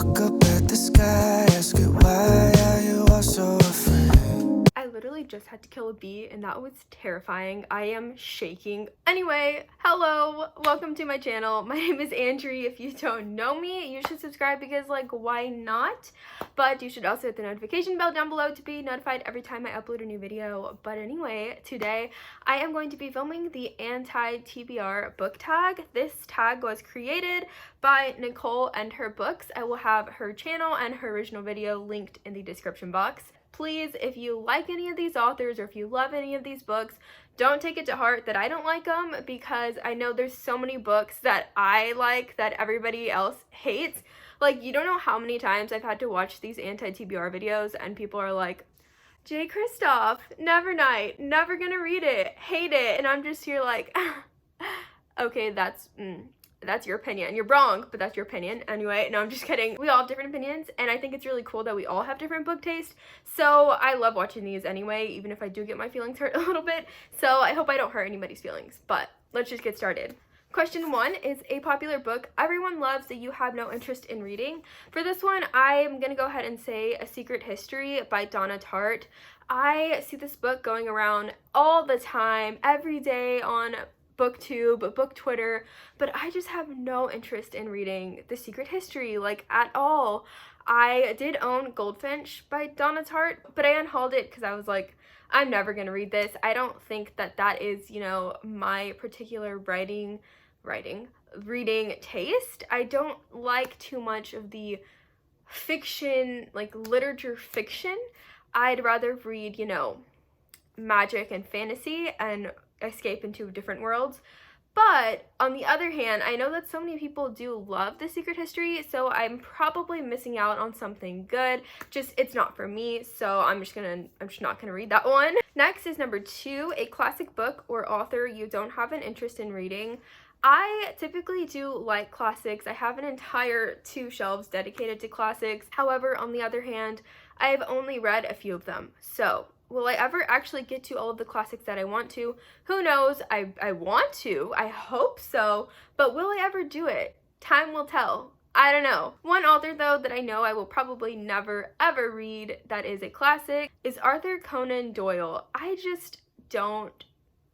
Look up at the sky, ask it why are you all so afraid? I literally just had to kill a bee and that was terrifying. I am shaking. Anyway, hello, welcome to my channel. My name is Andrea. If you don't know me, you should subscribe because like why not? But you should also hit the notification bell down below to be notified every time I upload a new video. But anyway, today I am going to be filming the Anti TBR book tag. This tag was created by Nicole and her books. I will have her channel and her original video linked in the description box. Please, if you like any of these authors or if you love any of these books, don't take it to heart that I don't like them, because I know there's so many books that I like that everybody else hates. Like, you don't know how many times I've had to watch these anti-TBR videos and people are like, J. Kristoff, Nevernight, never gonna read it, hate it, and I'm just here like, okay, that's your opinion. You're wrong, but that's your opinion. Anyway, no, I'm just kidding. We all have different opinions, and I think it's really cool that we all have different book taste. So I love watching these anyway, even if I do get my feelings hurt a little bit. So I hope I don't hurt anybody's feelings, but let's just get started. Question 1 is a popular book everyone loves that you have no interest in reading. For this one, I'm gonna go ahead and say A Secret History by Donna Tartt. I see this book going around all the time, every day on booktube, book Twitter, but I just have no interest in reading The Secret History, like at all. I did own Goldfinch by Donna Tartt, but I unhauled it because I was like, I'm never gonna read this. I don't think that that is, you know, my particular reading taste. I don't like too much of the fiction, like literature fiction. I'd rather read, you know, magic and fantasy and escape into different worlds. But on the other hand, I know that so many people do love The Secret History, so I'm probably missing out on something good. Just it's not for me, so I'm just not gonna read that one. Next is number 2, a classic book or author you don't have an interest in reading. I typically do like classics. I have an entire 2 shelves dedicated to classics. However, on the other hand, I've only read a few of them. So will I ever actually get to all of the classics that I want to? Who knows? I want to. I hope so. But will I ever do it? Time will tell. I don't know. One author, though, that I know I will probably never, ever read that is a classic is Arthur Conan Doyle. I just don't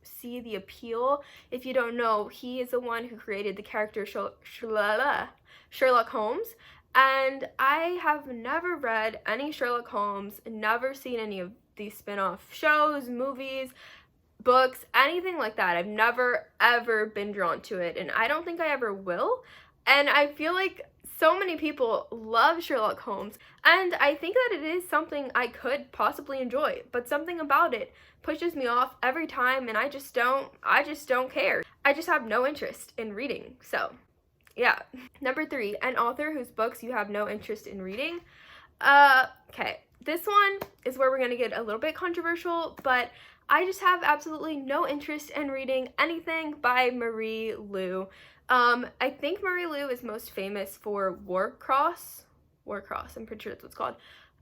see the appeal. If you don't know, he is the one who created the character Sherlock Holmes. And I have never read any Sherlock Holmes, never seen any of these spin-off shows, movies, books, anything like that. I've never ever been drawn to it, and I don't think I ever will. And I feel like so many people love Sherlock Holmes, and I think that it is something I could possibly enjoy, but something about it pushes me off every time, and I just don't care. I just have no interest in reading. So yeah. Number 3, an author whose books you have no interest in reading. Okay. This one is where we're going to get a little bit controversial, but I just have absolutely no interest in reading anything by Marie Lu. I think Marie Lu is most famous for Warcross, I'm pretty sure that's what it's called.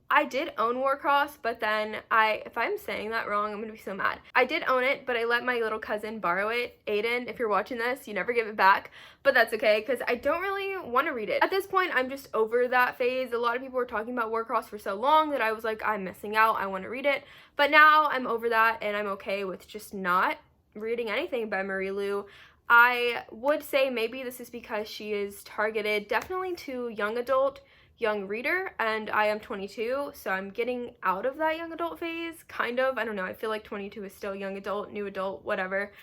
I did own Warcross, but then if I'm saying that wrong, I'm gonna be so mad. I did own it, but I let my little cousin borrow it. Aiden, if you're watching this, you never give it back, but that's okay, because I don't really want to read it. At this point, I'm just over that phase. A lot of people were talking about Warcross for so long that I was like, I'm missing out, I want to read it. But now I'm over that, and I'm okay with just not reading anything by Marie Lu. I would say maybe this is because she is targeted definitely to young reader, and I am 22, so I'm getting out of that young adult phase, kind of. I don't know, I feel like 22 is still young adult, new adult, whatever.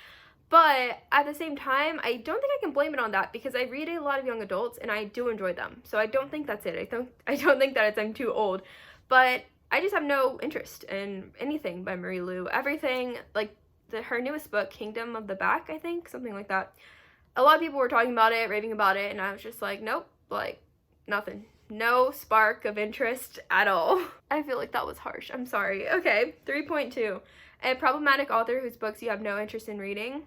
But at the same time, I don't think I can blame it on that, because I read a lot of young adults and I do enjoy them. So I don't think that's it. I don't think that I'm too old, but I just have no interest in anything by Marie Lu. Everything, like her newest book, Kingdom of the Back, I think, something like that. A lot of people were talking about it, raving about it, and I was just like, nope, like nothing. No spark of interest at all. I feel like that was harsh. I'm sorry. Okay, 3.2. A problematic author whose books you have no interest in reading.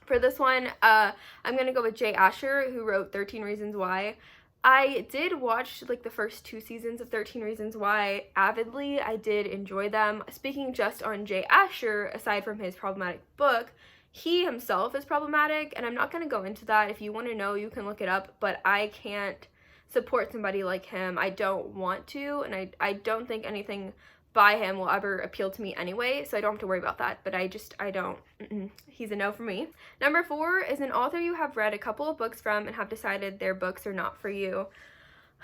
For this one, I'm gonna go with Jay Asher, who wrote 13 Reasons Why. I did watch like the first 2 seasons of 13 Reasons Why avidly. I did enjoy them. Speaking just on Jay Asher, aside from his problematic book, he himself is problematic, and I'm not going to go into that. If you want to know, you can look it up, but I can't support somebody like him. I don't want to, and I don't think anything by him will ever appeal to me anyway, so I don't have to worry about that. But I don't. He's a no for me. Number 4 is an author you have read a couple of books from and have decided their books are not for you.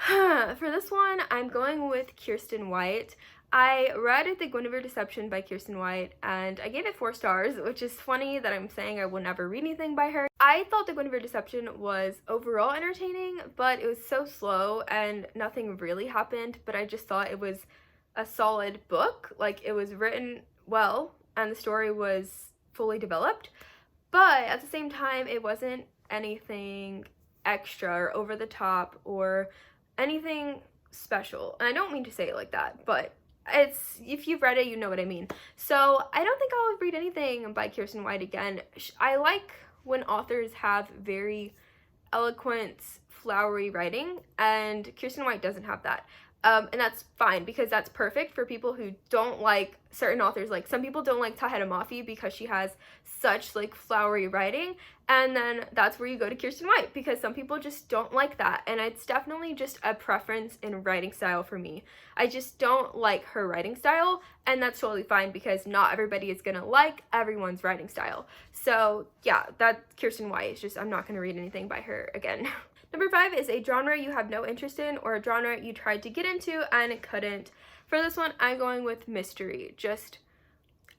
For this one, I'm going with Kiersten White. I read The Guinevere Deception by Kiersten White, and I gave it 4 stars, which is funny that I'm saying I will never read anything by her. I thought The Guinevere Deception was overall entertaining, but it was so slow and nothing really happened, but I just thought it was a solid book. Like, it was written well, and the story was fully developed, but at the same time, it wasn't anything extra or over the top or anything special. And I don't mean to say it like that, but it's, if you've read it, you know what I mean. So I don't think I'll read anything by Kiersten White again. I like when authors have very eloquent, flowery writing, and Kiersten White doesn't have that. And that's fine, because that's perfect for people who don't like certain authors. Like, some people don't like Tahira Mafi because she has such like flowery writing, and then that's where you go to Kiersten White, because some people just don't like that, and it's definitely just a preference in writing style for me. I just don't like her writing style, and that's totally fine, because not everybody is gonna like everyone's writing style. So yeah, that Kiersten White is just, I'm not gonna read anything by her again. Number 5 is a genre you have no interest in, or a genre you tried to get into and couldn't. For this one, I'm going with mystery. Just,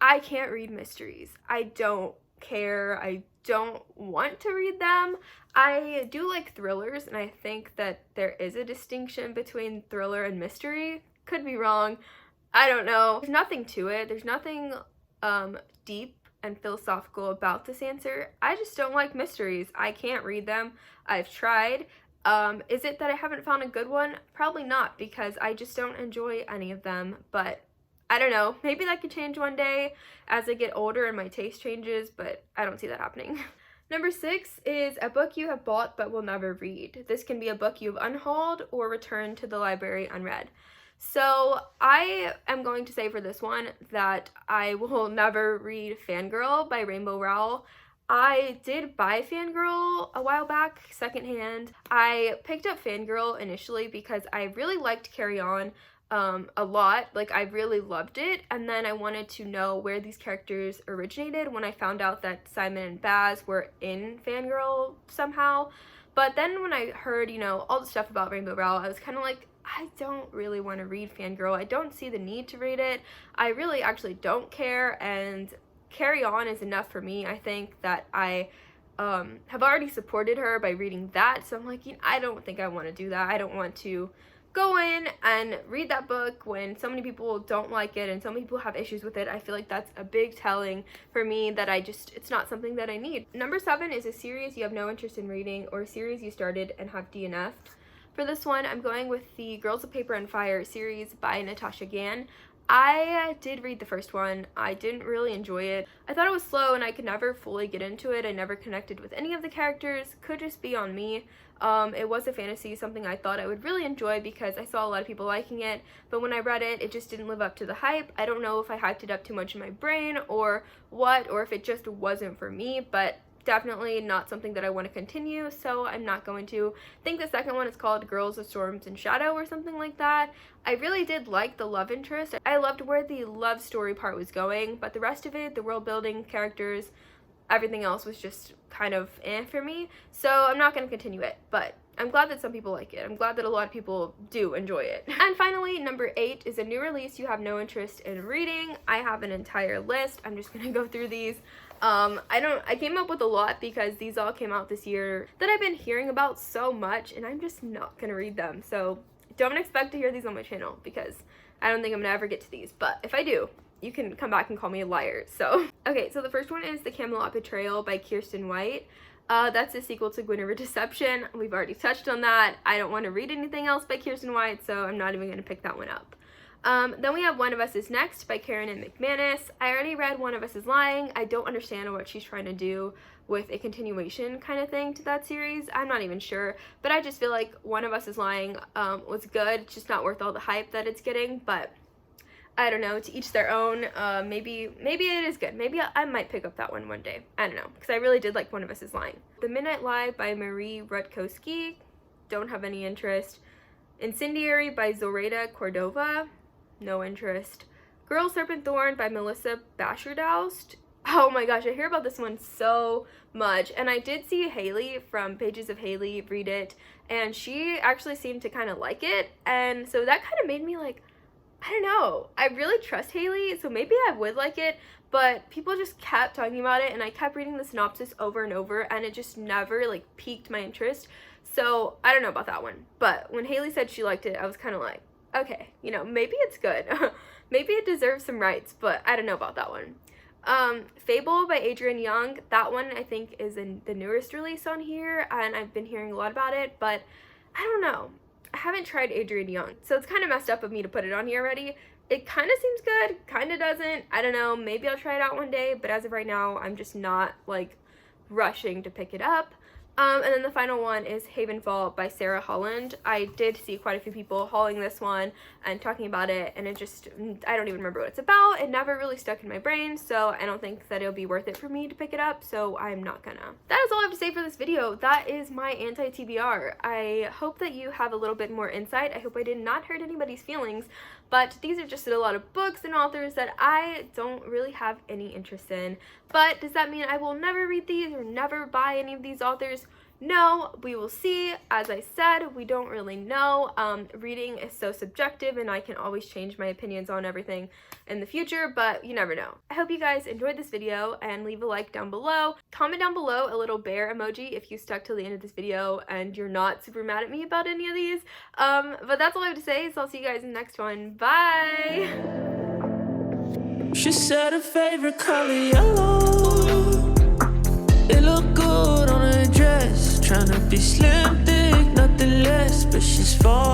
I can't read mysteries. I don't care. I don't want to read them. I do like thrillers, and I think that there is a distinction between thriller and mystery. Could be wrong. I don't know. There's nothing to it. There's nothing deep and philosophical about this answer. I just don't like mysteries. I can't read them. I've tried. Is it that I haven't found a good one? Probably not, because I just don't enjoy any of them, but I don't know. Maybe that could change one day as I get older and my taste changes, but I don't see that happening. Number 6 is a book you have bought but will never read. This can be a book you've unhauled or returned to the library unread. So I am going to say for this one that I will never read Fangirl by Rainbow Rowell. I did buy Fangirl a while back, secondhand. I picked up Fangirl initially because I really liked Carry On a lot. Like, I really loved it, and then I wanted to know where these characters originated when I found out that Simon and Baz were in Fangirl somehow. But then when I heard, you know, all the stuff about Rainbow Rowell, I was kind of like, I don't really want to read Fangirl. I don't see the need to read it. I really actually don't care, and Carry On is enough for me. I think that I have already supported her by reading that, so I'm like, you know, I don't think I want to do that. I don't want to go in and read that book when so many people don't like it and so many people have issues with it. I feel like that's a big telling for me that it's not something that I need. Number 7 is a series you have no interest in reading, or a series you started and have DNF'd. For this one, I'm going with the Girls of Paper and Fire series by Natasha Gann. I did read the first one. I didn't really enjoy it. I thought it was slow and I could never fully get into it. I never connected with any of the characters. Could just be on me. It was a fantasy, something I thought I would really enjoy because I saw a lot of people liking it, but when I read it, it just didn't live up to the hype. I don't know if I hyped it up too much in my brain or what, or if it just wasn't for me, but definitely not something that I want to continue, so I'm not going to. I think the second one is called Girls of Storms and Shadow or something like that. I really did like the love interest. I loved where the love story part was going, but the rest of it, the world building, characters, everything else was just kind of for me, so I'm not going to continue it, but I'm glad that some people like it. I'm glad that a lot of people do enjoy it. And finally, number 8 is a new release you have no interest in reading. I have an entire list. I'm just going to go through these. I came up with a lot because these all came out this year that I've been hearing about so much, and I'm just not going to read them, so don't expect to hear these on my channel because I don't think I'm going to ever get to these, but if I do, you can come back and call me a liar. So okay, so the first one is The Camelot Betrayal by Kiersten White. That's a sequel to Guinevere Deception. We've already touched on that. I don't want to read anything else by Kiersten White, so I'm not even going to pick that one up. Then we have One of Us is Next by Karen and McManus. I already read One of Us is Lying. I don't understand what she's trying to do with a continuation kind of thing to that series. I'm not even sure, but I just feel like One of Us is Lying was good. It's just not worth all the hype that it's getting, but I don't know, to each their own. Maybe it is good. Maybe I might pick up that one day. I don't know, because I really did like One of Us is Lying. The Midnight Lie by Marie Rutkowski. don't have any interest. Incendiary by Zoraida Cordova, no interest. Girl Serpent Thorn by Melissa Basherdoust. Oh my gosh, I hear about this one so much. And I did see Haley from Pages of Haley read it, and she actually seemed to kind of like it. And so that kind of made me like, I don't know. I really trust Haley, so maybe I would like it. But people just kept talking about it, and I kept reading the synopsis over and over, and it just never like piqued my interest. So I don't know about that one. But when Haley said she liked it, I was kind of like, okay, you know, maybe it's good. Maybe it deserves some rights, but I don't know about that one. Fable by Adrienne Young, that one I think is in the newest release on here, and I've been hearing a lot about it, but I don't know. I haven't tried Adrienne Young, so it's kind of messed up of me to put it on here already. It kind of seems good, kind of doesn't. I don't know, maybe I'll try it out one day, but as of right now, I'm just not like rushing to pick it up. And then the final one is Havenfall by Sarah Holland. I did see quite a few people hauling this one and talking about it, and it just, I don't even remember what it's about. It never really stuck in my brain, so I don't think that it'll be worth it for me to pick it up, so I'm not gonna. That is all I have to say for this video. That is my anti-TBR. I hope that you have a little bit more insight. I hope I did not hurt anybody's feelings, but these are just a lot of books and authors that I don't really have any interest in. But does that mean I will never read these or never buy any of these authors? No, we will see. As I said, we don't really know. Reading is so subjective, and I can always change my opinions on everything in the future, but you never know. I hope you guys enjoyed this video, and leave a like down below. Comment down below a little bear emoji if you stuck till the end of this video and you're not super mad at me about any of these. But that's all I have to say, so I'll see you guys in the next one. Bye! She said her favorite color yellow. It looked good on her dress. Tryna be slim, thick, nothing less, but she's falling.